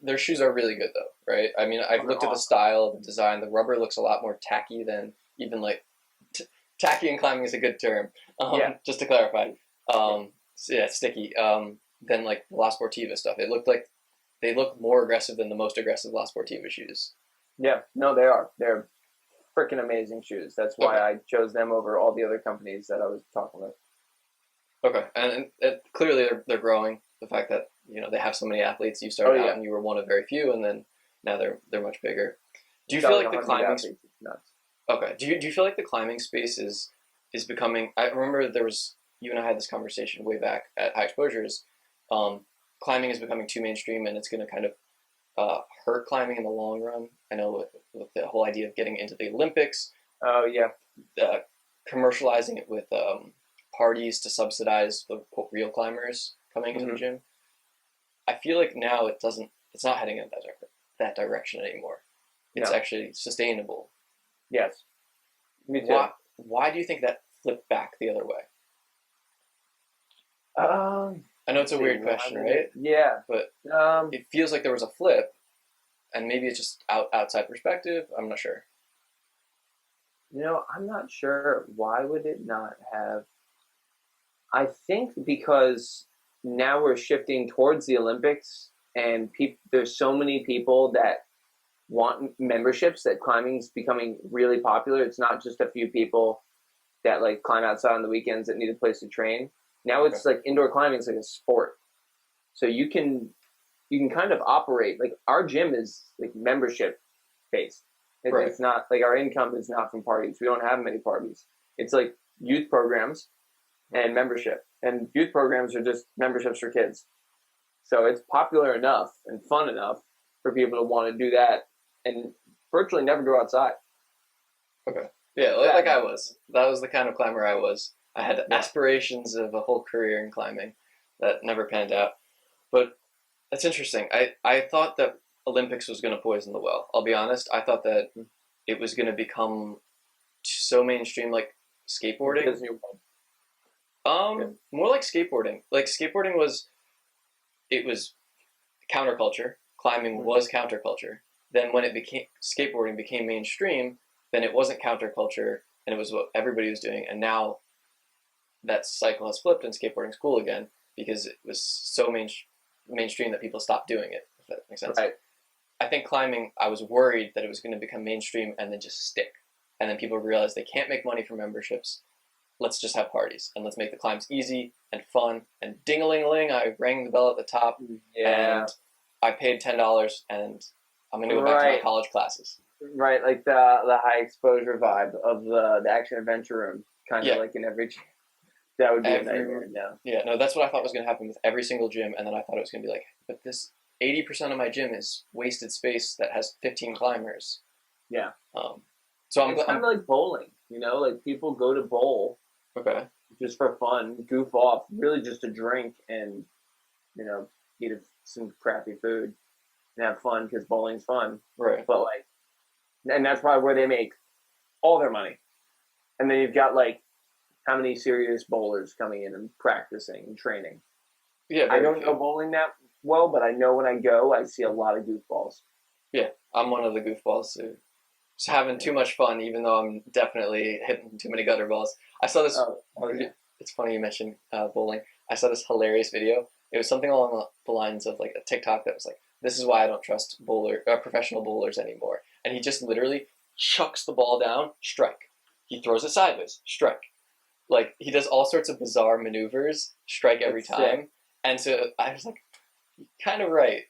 Their shoes are really good though, right? I mean, I've looked at the style, the design. The rubber looks a lot more tacky than even tacky in climbing is a good term. Just to clarify. Sticky. Than the La Sportiva stuff. They look more aggressive than the most aggressive La Sportiva shoes. Yeah, no, they are. They're freaking amazing shoes. That's why I chose them over all the other companies that I was talking with. Okay, and clearly they're growing. The fact that they have so many athletes. You started out and you were one of very few, and then now they're much bigger. Do you Got feel like like the 100 climbing? athletes. It's nuts. Okay. Do you feel like the climbing space is becoming? I remember there was you and I had this conversation way back at High Exposures. Climbing is becoming too mainstream, and it's going to kind of hurt climbing in the long run. I know with the whole idea of getting into the Olympics, Oh yeah. commercializing it with parties to subsidize the quote, real climbers coming into the gym. I feel like now it's not heading in that direction anymore. It's actually sustainable. Yes. Me too. Why do you think that flipped back the other way? I know it's a weird question, right? Yeah. But it feels like there was a flip, and maybe it's just outside perspective. I'm not sure. I'm not sure. Why would it not have? I think because now we're shifting towards the Olympics, and there's so many people that want memberships that climbing's becoming really popular. It's not just a few people that like climb outside on the weekends that need a place to train. Now it's like indoor climbing is like a sport. So you can kind of operate like our gym is like membership based. It's not like our income is not from parties. We don't have many parties. It's like youth programs and membership. And youth programs are just memberships for kids. So it's popular enough and fun enough for people to want to do that and virtually never go outside. Okay. Yeah, like I was. That was the kind of climber I was. I had aspirations of a whole career in climbing that never panned out. But that's interesting. I thought that Olympics was going to poison the well. I'll be honest. I thought that it was going to become so mainstream, like skateboarding. More like skateboarding. Like skateboarding was counterculture. Climbing was counterculture. Then when skateboarding became mainstream, then it wasn't counterculture, and it was what everybody was doing. And now that cycle has flipped, and skateboarding's cool again because it was so mainstream that people stopped doing it. If that makes sense. Right. I think climbing, I was worried that it was going to become mainstream and then just stick. And then people realized they can't make money from memberships. Let's just have parties and let's make the climbs easy and fun. And ding-a-ling-a-ling, I rang the bell at the top. Yeah. And I paid $10 and I'm going to go back to my college classes. Right, like the high exposure vibe of the action adventure room, kind of like in every gym. That would be a nightmare. Yeah, no, that's what I thought was going to happen with every single gym. And then I thought it was going to be like, but this 80% of my gym is wasted space that has 15 climbers. Yeah. So it's kind of like bowling, like people go to bowl. Okay. Just for fun, goof off, really just to drink and, eat some crappy food and have fun because bowling's fun. Right. But and that's probably where they make all their money. And then you've got how many serious bowlers coming in and practicing and training. Yeah. I don't know bowling that well, but I know when I go, I see a lot of goofballs. Yeah, I'm one of the goofballs too. Just having too much fun, even though I'm definitely hitting too many gutter balls. I saw this. It's funny you mentioned bowling. I saw this hilarious video. It was something along the lines of like a TikTok that was like, "This is why I don't trust professional bowlers anymore." And he just literally chucks the ball down, strike. He throws it sideways, strike. Like he does all sorts of bizarre maneuvers, strike every time. Sick. And so I was like, "You're kind of right."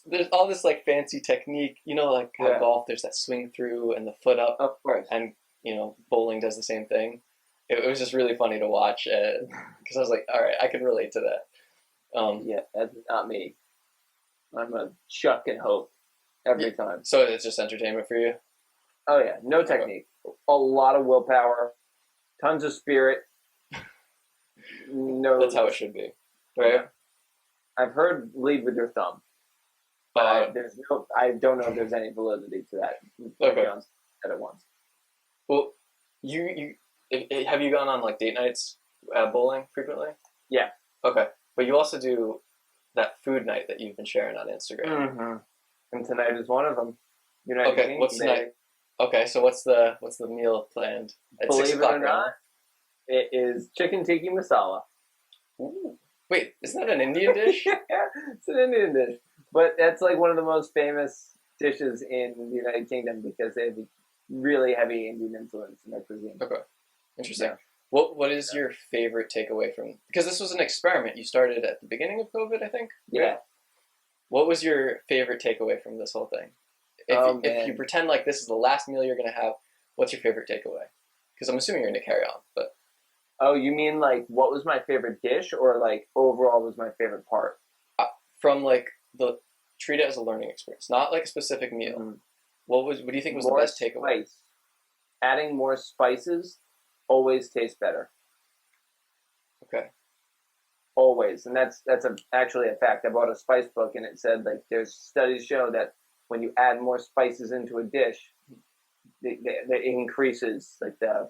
There's all this like fancy technique, like how golf there's that swing through and the foot up, of course, and bowling does the same thing. It was just really funny to watch because I was like, all right, I can relate to that. Yeah, that's not me. I'm a chuck and hope every time. So it's just entertainment for you? Oh yeah, no technique, a lot of willpower, tons of spirit. No, that's how it should be, right? Yeah. I've heard lead with your thumb. But I don't know if there's any validity to that. Okay. Said it once. Well, you have you gone on like date nights bowling frequently? Yeah. Okay, but you also do that food night that you've been sharing on Instagram. Mm-hmm. And tonight is one of them. Okay, what's tonight? Okay, so what's the meal planned at 6 o'clock? Believe it or not, it is chicken tikka masala. Ooh. Wait, isn't that an Indian dish? It's an Indian dish. But that's like one of the most famous dishes in the United Kingdom because they have a really heavy Indian influence in their cuisine. Okay. Interesting. Yeah. What is your favorite takeaway from... Because this was an experiment you started at the beginning of COVID, I think? Right? Yeah. What was your favorite takeaway from this whole thing? If you pretend like this is the last meal you're going to have, what's your favorite takeaway? Because I'm assuming you're going to carry on, but. Oh, you mean like what was my favorite dish, or like overall was my favorite part? From like treat it as a learning experience, not like a specific meal. Mm-hmm. What do you think was the best takeaway? Adding more spices always tastes better. Okay. Always, and that's actually a fact. I bought a spice book, and it said like there's studies show that when you add more spices into a dish, it increases like the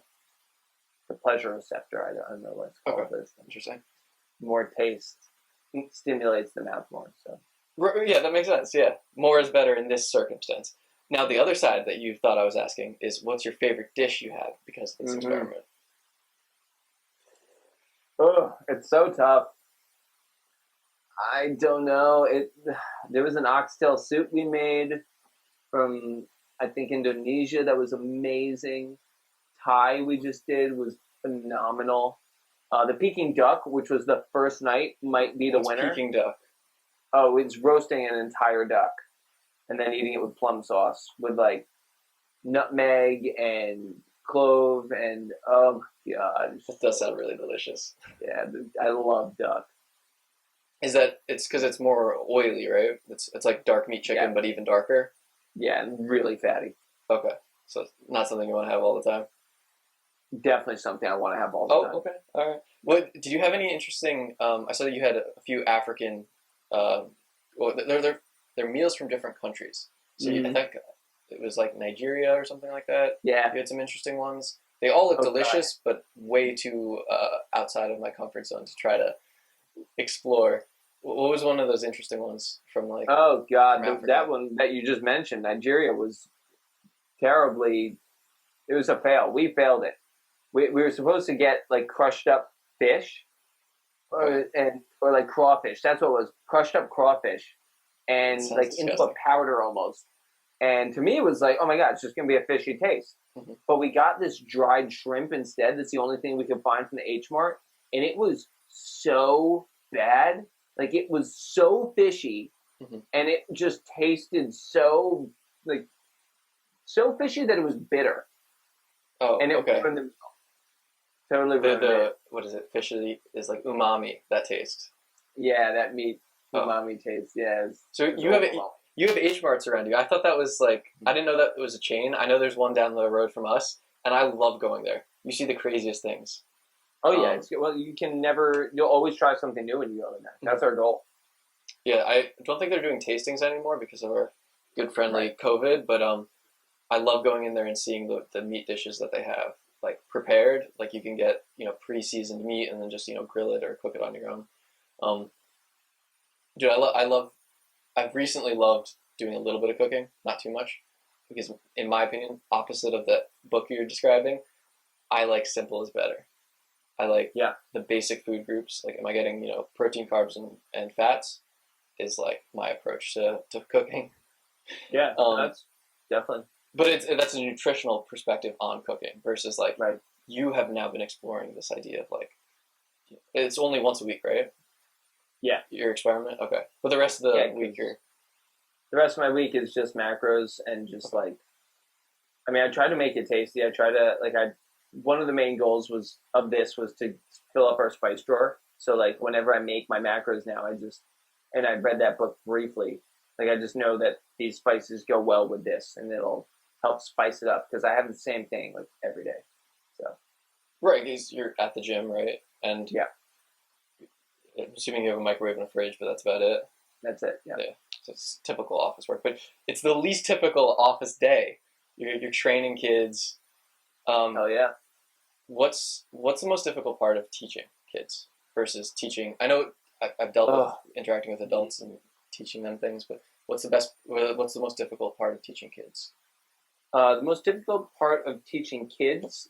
pleasure receptor. I don't know what it's called. Okay. Interesting. More taste stimulates the mouth more. So yeah, that makes sense. Yeah, more is better in this circumstance. Now, the other side that you thought I was asking is, what's your favorite dish you had because of this experiment? Oh, it's so tough. I don't know. There was an oxtail soup we made from, I think, Indonesia that was amazing. Thai we just did was phenomenal. The Peking duck, which was the first night, might be the winner. Peking duck? Oh, it's roasting an entire duck and then eating it with plum sauce with like nutmeg and clove and oh god, that does sound really delicious. Yeah, I love duck. Is that it's because it's more oily, right? It's like dark meat chicken, but even darker. Yeah, and really fatty. Okay, so it's not something you want to have all the time. Definitely something I want to have all the time. Oh, okay, all right. What did you have any interesting? I saw that you had a few African. Well, they're meals from different countries. So I think it was like Nigeria or something like that. Yeah, you had some interesting ones. They all look delicious, but way too outside of my comfort zone to try to explore. What was one of those interesting ones from like? Oh god, that one that you just mentioned, Nigeria, was terribly. It was a fail. We failed it. We were supposed to get like crushed up fish, or like crawfish. That's what it was, crushed up crawfish, and like disgusting. Into a powder almost. And to me, it was like, oh my god, it's just gonna be a fishy taste. Mm-hmm. But we got this dried shrimp instead. That's the only thing we could find from the H Mart, and it was so bad. Like it was so fishy, and it just tasted so fishy that it was bitter. Oh, and it ruined the totally ruined it. What is it? Fishy is like umami. That taste. Yeah, that meat umami taste. Yeah. So you have H Marts around you. I thought that was like I didn't know that it was a chain. I know there's one down the road from us, and I love going there. You see the craziest things. Oh yeah, you'll always try something new when you go in there. That's our goal. Yeah, I don't think they're doing tastings anymore because of our good friendly COVID, but I love going in there and seeing the meat dishes that they have like prepared. Like you can get pre-seasoned meat and then just grill it or cook it on your own. Dude, I've recently loved doing a little bit of cooking, not too much, because in my opinion, opposite of that book you're describing, I like simple is better. I like the basic food groups. Like, am I getting protein, carbs, and fats? Is like my approach to cooking. Yeah, that's definitely. But that's a nutritional perspective on cooking versus like you have now been exploring this idea of like it's only once a week, right? Yeah. Your experiment, okay. But the rest of the week, the rest of my week is just macros and just like. I mean, I try to make it tasty. I try to one of the main goals was to fill up our spice drawer. So like whenever I make my macros now, and I read that book briefly. Like I just know that these spices go well with this, and it'll help spice it up because I have the same thing like every day. So. Right, because you're at the gym, right? And I'm assuming you have a microwave and a fridge, but that's about it. That's it. Yeah. So it's typical office work, but it's the least typical office day. You're training kids. Oh yeah. What's the most difficult part of teaching kids versus teaching? I know I've dealt with interacting with adults and teaching them things, but what's the most difficult part of teaching kids? The most difficult part of teaching kids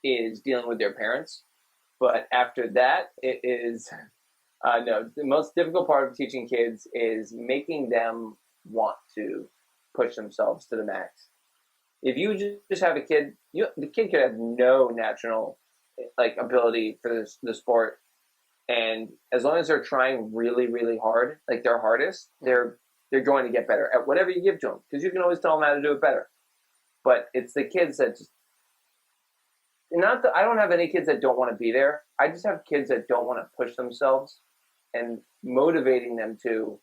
is dealing with their parents, but after that, it is the most difficult part of teaching kids is making them want to push themselves to the max. If you just have a kid, the kid could have no natural ability for the sport, and as long as they're trying really, really hard, like their hardest, they're they're going to get better at whatever you give to them, because you can always tell them how to do it better. But it's the kids that just I don't have any kids that don't want to be there. I just have kids that don't want to push themselves, and motivating them to.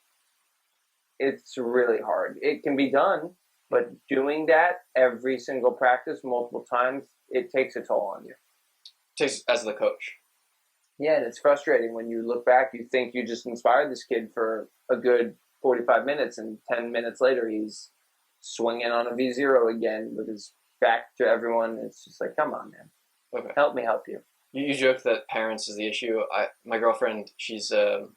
It's really hard. It can be done, but doing that every single practice multiple times, it takes a toll on you. Takes as the coach. Yeah, and it's frustrating when you look back. You think you just inspired this kid for a good 45 minutes, and 10 minutes later, he's swinging on a V0 again with his back to everyone. It's just like, come on, man. Okay. Help me help you. You joke that parents is the issue. My girlfriend, she's a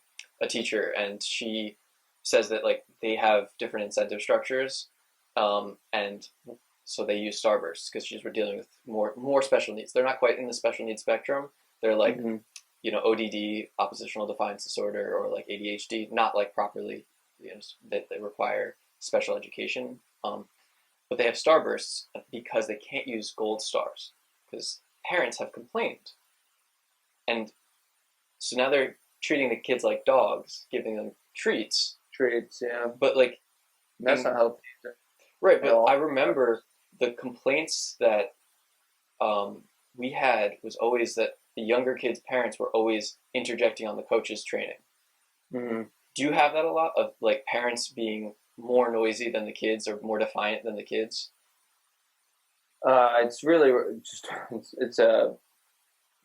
teacher, and she says that like they have different incentive structures, and so they use Starbursts because she's dealing with more special needs. They're not quite in the special needs spectrum. They're like ODD, oppositional defiance disorder, or like ADHD, not like properly, that they require special education. But they have Starbursts because they can't use gold stars because parents have complained, and so now they're treating the kids like dogs, giving them treats. Yeah. But like, that's not healthy. Right, but I remember the complaints that we had was always that the younger kids' parents were always interjecting on the coach's training. Mm-hmm. Do you have that a lot of like parents being more noisy than the kids or more defiant than the kids? It's really just it's a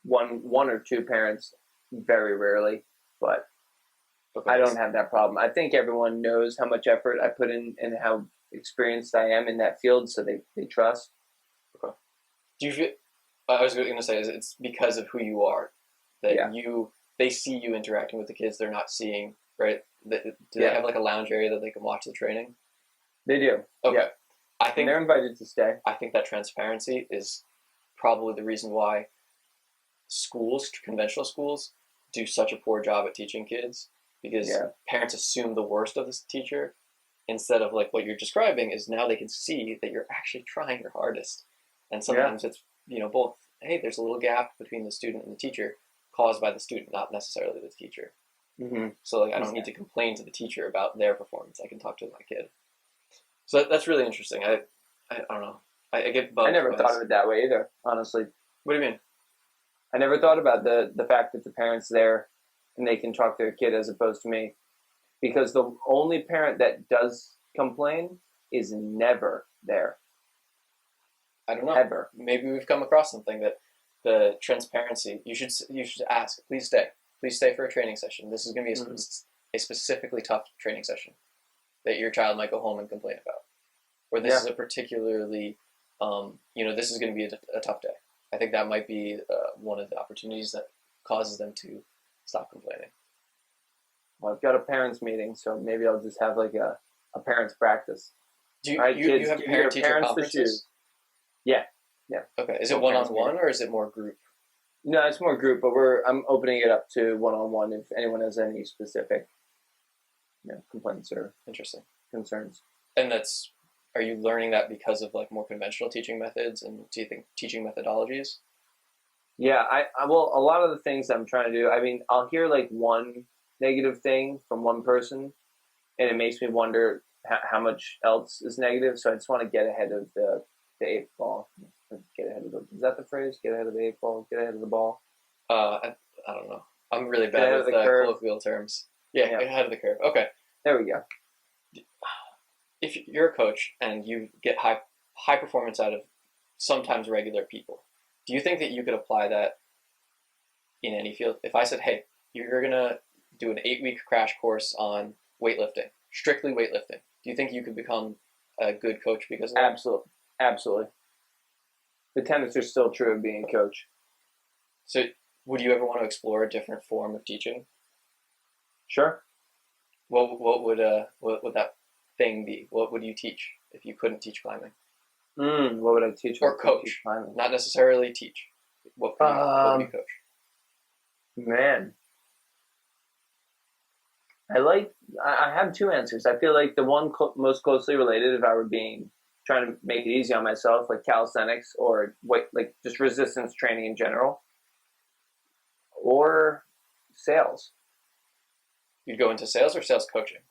one or two parents, very rarely, but Okay. I don't have that problem. I think everyone knows how much effort I put in and how experienced I am in that field, so they trust. Okay. Do you feel? I was going to say it's because of who you are that they see you interacting with the kids. They're not seeing, right? Do they have like a lounge area that they can watch the training? They do. Okay. Yeah. I think they're invited to stay. I think that transparency is probably the reason why schools, conventional schools, do such a poor job at teaching kids, because parents assume the worst of this teacher instead of like what you're describing is now they can see that you're actually trying your hardest. And sometimes it's, both, hey, there's a little gap between the student and the teacher caused by the student, not necessarily the teacher. Mm-hmm. So like I don't need to complain to the teacher about their performance. I can talk to my kid. So that's really interesting. I don't know. I get bugged. I never thought of it that way either, honestly. What do you mean? I never thought about the fact that the parent's there and they can talk to their kid as opposed to me. Because the only parent that does complain is never there. I don't know. Ever. Maybe we've come across something that the transparency, you should ask, please stay. Please stay for a training session. This is going to be a specifically tough training session that your child might go home and complain about. Or this is a particularly, this is going to be a tough day. I think that might be one of the opportunities that causes them to stop complaining. Well, I've got a parents' meeting, so maybe I'll just have like a parents' practice. Do you, All right, you kids, have parent-teacher conferences? Yeah. Okay. Is it one-on-one or is it more group? No, it's more group, but I'm opening it up to one-on-one if anyone has any specific complaints or interesting concerns. And are you learning that because of like more conventional teaching methods, and do you think teaching methodologies? Yeah, well, a lot of the things I'm trying to do, I mean, I'll hear like one negative thing from one person, and it makes me wonder how much else is negative. So I just want to get ahead of the 8th ball. Get ahead of is that the phrase? Get ahead of the 8th ball. Get ahead of the ball. I don't know. I'm really bad with colloquial terms. Yeah, get ahead of the curve. Okay. There we go. If you're a coach and you get high performance out of sometimes regular people, do you think that you could apply that in any field? If I said, hey, you're going to do an 8-week crash course on weightlifting, strictly weightlifting, do you think you could become a good coach because of that? Absolutely. The tenets are still true of being a coach. So would you ever want to explore a different form of teaching? Sure. What would that thing be? What would you teach if you couldn't teach climbing? What would I teach? Or coach, not necessarily teach. What would you coach? Man, I have two answers. I feel like the one most closely related, if I were trying to make it easy on myself, like calisthenics or just resistance training in general, or sales. You'd go into sales or sales coaching?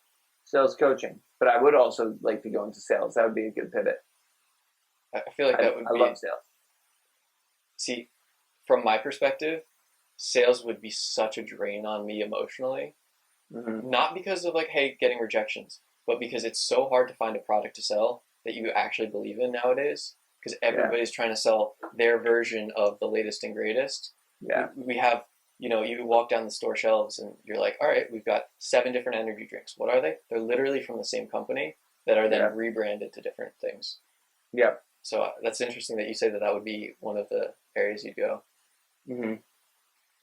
sales coaching, but I would also like to go into sales. That would be a good pivot. I feel like that would be. I love sales. See, from my perspective, sales would be such a drain on me emotionally. Mm-hmm. Not because of like, hey, getting rejections, but because it's so hard to find a product to sell that you actually believe in nowadays. Because everybody's trying to sell their version of the latest and greatest. Yeah. We have, you walk down the store shelves and you're like, all right, we've got 7 different energy drinks. What are they? They're literally from the same company that are then rebranded to different things. Yeah. So that's interesting that you say that would be one of the areas you'd go. Mm-hmm.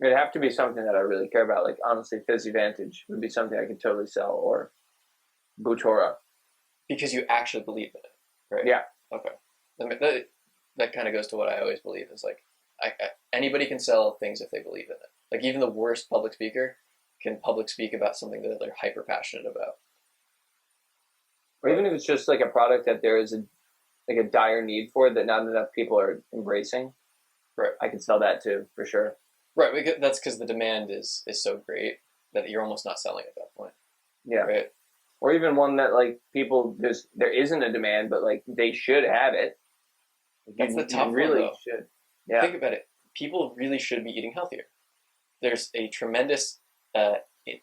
It'd have to be something that I really care about. Like, honestly, Fizzyvantage would be something I could totally sell, or Vitoria. Because you actually believe in it, right? Yeah. Okay. That kind of goes to what I always believe is like, anybody can sell things if they believe in it. Like even the worst public speaker can public speak about something that they're hyper passionate about. Or even if it's just like a product that there is a dire need for that not enough people are embracing. Right. I can sell that too, for sure. Right. That's because the demand is so great that you're almost not selling at that point. Yeah. Right. Or even one that like people there isn't a demand, but like they should have it. That's the tough one, really though. Should. Yeah. Think about it. People really should be eating healthier. There's a tremendous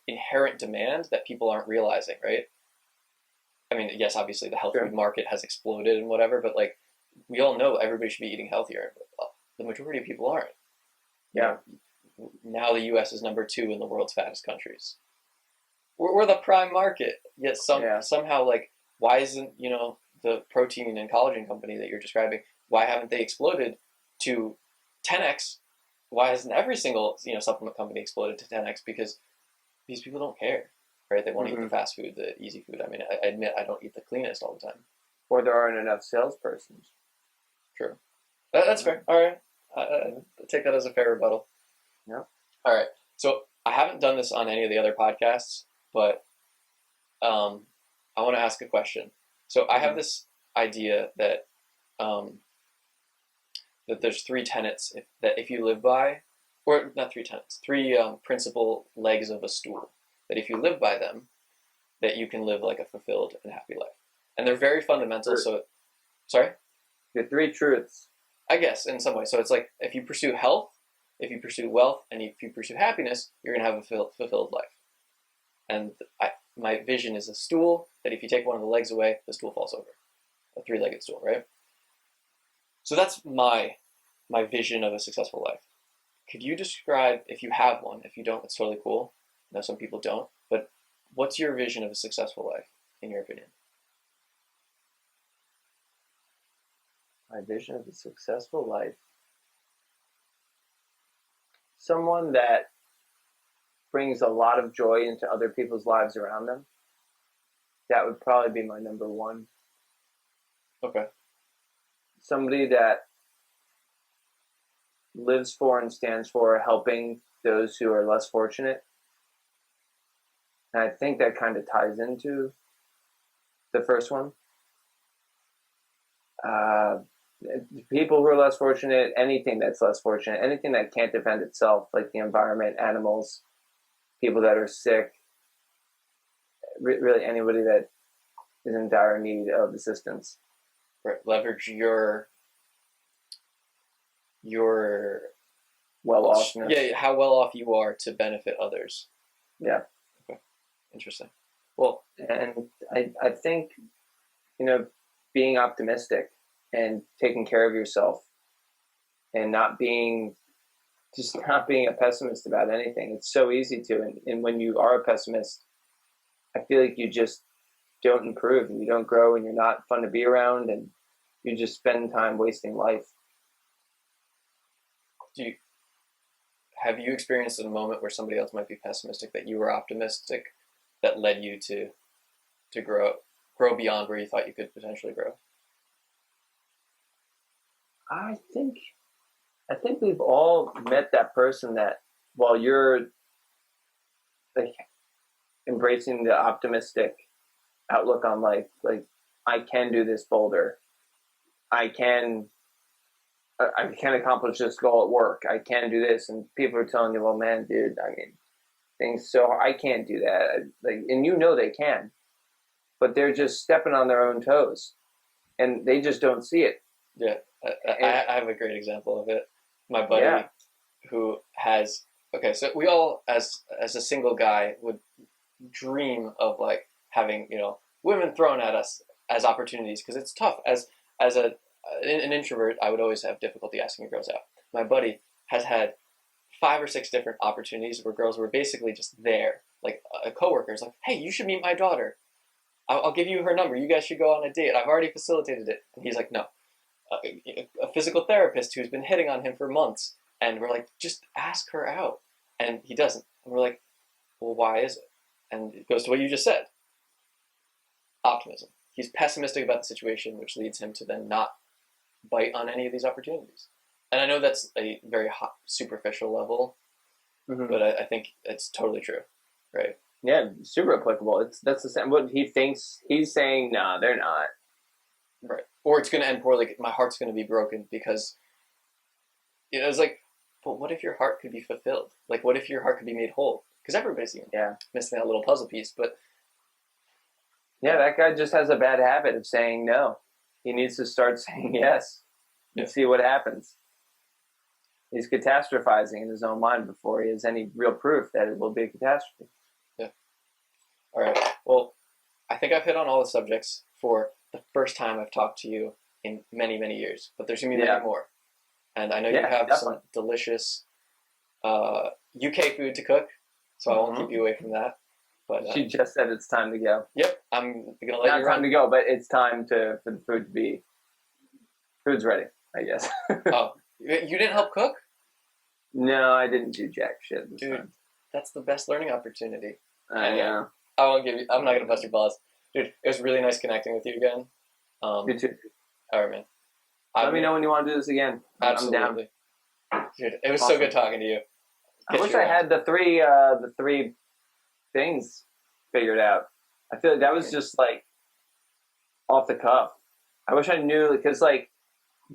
inherent demand that people aren't realizing, right? I mean, yes, obviously the health food market has exploded and whatever, but like we all know everybody should be eating healthier. The majority of people aren't. Yeah. Now the U.S. is number 2 in the world's fattest countries. We're the prime market. Yet somehow, like, why isn't the protein and collagen company that you're describing? Why haven't they exploded to 10x? Why hasn't every single supplement company exploded to 10x? Because these people don't care, right? They want to eat the fast food, the easy food. I mean, I admit I don't eat the cleanest all the time. Or there aren't enough salespersons. True. That's fair. All right. I'll take that as a fair rebuttal. Yeah. All right. So I haven't done this on any of the other podcasts, but I want to ask a question. So I have this idea that that there's 3 tenets that if you live by, or not 3 tenets, 3 principal legs of a stool, that if you live by them, that you can live like a fulfilled and happy life. And they're very fundamental. So, sorry? The 3 truths. I guess, in some way. So it's like, if you pursue health, if you pursue wealth, and if you pursue happiness, you're going to have a fulfilled life. And my vision is a stool that if you take one of the legs away, the stool falls over. A 3-legged stool, right? So that's my vision of a successful life. Could you describe, if you have one, if you don't, it's totally cool. I know some people don't, but what's your vision of a successful life, in your opinion? My vision of a successful life. Someone that brings a lot of joy into other people's lives around them. That would probably be my number 1. Okay. Somebody that lives for and stands for helping those who are less fortunate. And I think that kind of ties into the first one. People who are less fortunate, anything that's less fortunate, anything that can't defend itself, like the environment, animals, people that are sick, really anybody that is in dire need of assistance. Right. Leverage your well-offness. Yeah, how well off you are to benefit others. Yeah. Okay. Interesting. Well, and I think, being optimistic and taking care of yourself and not being a pessimist about anything. It's so easy to, and when you are a pessimist, I feel like you just don't improve and you don't grow and you're not fun to be around and you just spend time wasting life. Have you experienced a moment where somebody else might be pessimistic that you were optimistic that led you to grow beyond where you thought you could potentially grow? I think we've all met that person that while you're like embracing the optimistic outlook on life, like I can do this boulder, I can accomplish this goal at work, I can do this, and people are telling you, well, man, dude, I mean, things so hard, I can't do that, like, and they can, but they're just stepping on their own toes, and they just don't see it. Yeah, I have a great example of it. My buddy who has, okay, so we all, as a single guy, would dream of like having, you know, women thrown at us as opportunities, because it's tough. As an introvert, I would always have difficulty asking girls out. My buddy has had 5 or 6 different opportunities where girls were basically just there. Like a coworker is like, hey, you should meet my daughter. I'll give you her number. You guys should go on a date. I've already facilitated it. And he's like, no. A physical therapist who's been hitting on him for months. And we're like, just ask her out. And he doesn't. And we're like, well, why is it? And it goes to what you just said. Optimism. He's pessimistic about the situation, which leads him to then not bite on any of these opportunities. And I know that's a very superficial level, but I think it's totally true, right? Yeah, super applicable. That's the same. What he thinks, he's saying, no, they're not. Right. Or it's going to end poorly. My heart's going to be broken because, you know, it's like, but what if your heart could be fulfilled? Like, what if your heart could be made whole? Because everybody's missing that little puzzle piece. But yeah, that guy just has a bad habit of saying no. He needs to start saying yes and see what happens. He's catastrophizing in his own mind before he has any real proof that it will be a catastrophe. Yeah. All right. Well, I think I've hit on all the subjects for the first time I've talked to you in many, many years. But there's going to be many more. And I know you have some delicious UK food to cook, so I won't keep you away from that. But she just said it's time to go. Yep. I'm going to let you run. Not time to go, but it's time for the food to be... Food's ready, I guess. Oh. You didn't help cook? No, I didn't do jack shit this Dude, time. That's the best learning opportunity. I know. I'm not going to bust your balls. Dude, it was really nice connecting with you again. You too. All right, man. Let me know when you want to do this again. Absolutely. I'm down. Dude, it was so good talking to you. I wish I had the three things figured out. I feel like that was just like off the cuff. I wish I knew, because like,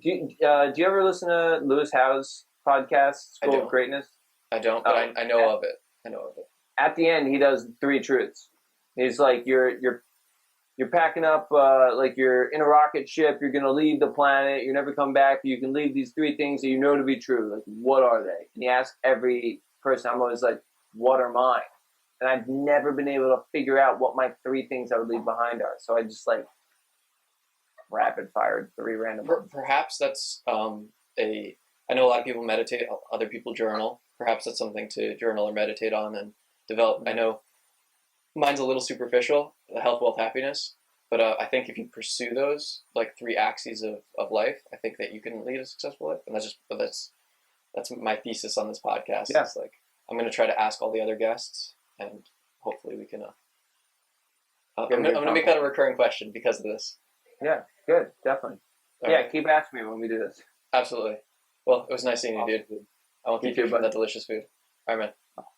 do you ever listen to Lewis Howe's podcast, School of Greatness? I don't, but I know of it. I know of it. At the end, he does 3 truths. He's like, you're packing up, like you're in a rocket ship, you're going to leave the planet, you never come back, you can leave these 3 things that you know to be true. Like, what are they? And he asks every person, I'm always like, what are mine? And I've never been able to figure out what my 3 things I would leave behind are. So I just like rapid fired 3 random ones. Perhaps that's I know a lot of people meditate, other people journal. Perhaps that's something to journal or meditate on and develop. I know mine's a little superficial, health, wealth, happiness. But I think if you pursue those, like 3 axes of life, I think that you can lead a successful life. And that's my thesis on this podcast. Yeah. It's like, I'm going to try to ask all the other guests, and hopefully we can, I'm going to make that a recurring question because of this. Yeah, good, definitely. All keep asking me when we do this. Absolutely. Well, it was nice seeing you, dude. I won't keep you from that delicious food. All right, man.